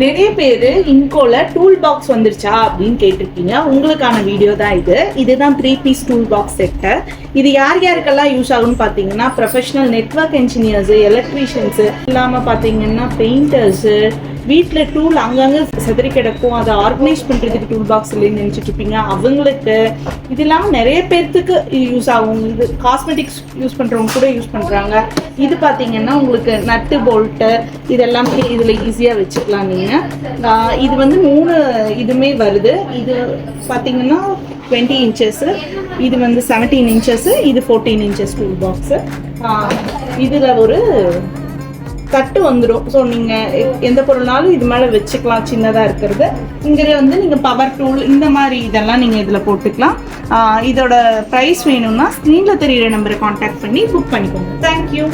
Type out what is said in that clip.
நிறைய பேர் இன்கோல tool box வந்துருச்சா அப்படின்னு கேட்டிருக்கீங்க. உங்களுக்கான வீடியோ தான் இது. இதுதான் 3 பீஸ் டூல் பாக்ஸ் செட்டு. இது யார் யாருக்கெல்லாம் யூஸ் ஆகும்னு பார்த்தீங்கன்னா, ப்ரொஃபஷனல் நெட்வொர்க் என்ஜினியர்ஸு, எலக்ட்ரீஷியன்ஸு இல்லாமல் பார்த்தீங்கன்னா பெயிண்டர்ஸு, வீட்டில் டூல் அங்கங்கே செதறி கிடக்கும், அதை ஆர்கனைஸ் பண்ணுறதுக்கு டூல் பாக்ஸ் இல்லைன்னு நினச்சிட்டு இருப்பீங்க அவங்களுக்கு. இது இல்லாமல் நிறைய பேர்த்துக்கு யூஸ் ஆகும். இது காஸ்மெட்டிக்ஸ் யூஸ் பண்ணுறவங்க கூட யூஸ் பண்ணுறாங்க. இது பார்த்தீங்கன்னா உங்களுக்கு நட்டு போல்ட்டு இதெல்லாமே இதில் ஈஸியாக வச்சுக்கலாம் நீங்கள். இது வந்து 3 இதுவுமே வருது. இது பார்த்தீங்கன்னா 20 இன்ச்சஸ்ஸு, இது வந்து 17 இன்ச்சஸ்ஸு, இது 14 இன்ச்சஸ் டூல் பாக்ஸு. இதில் ஒரு தட்டு வந்துடும். ஸோ நீங்கள் எந்த பொருள்னாலும் இது மேலே வச்சுக்கலாம். சின்னதாக இருக்கிறது இங்கே வந்து நீங்கள் பவர் டூல் இந்த மாதிரி இதெல்லாம் நீங்கள் இதில் போட்டுக்கலாம். இதோட ப்ரைஸ் வேணும்னா ஸ்க்ரீனில் தெரியிற நம்பரை கான்டாக்ட் பண்ணி புக் பண்ணிக்கோங்க. தேங்க்யூ.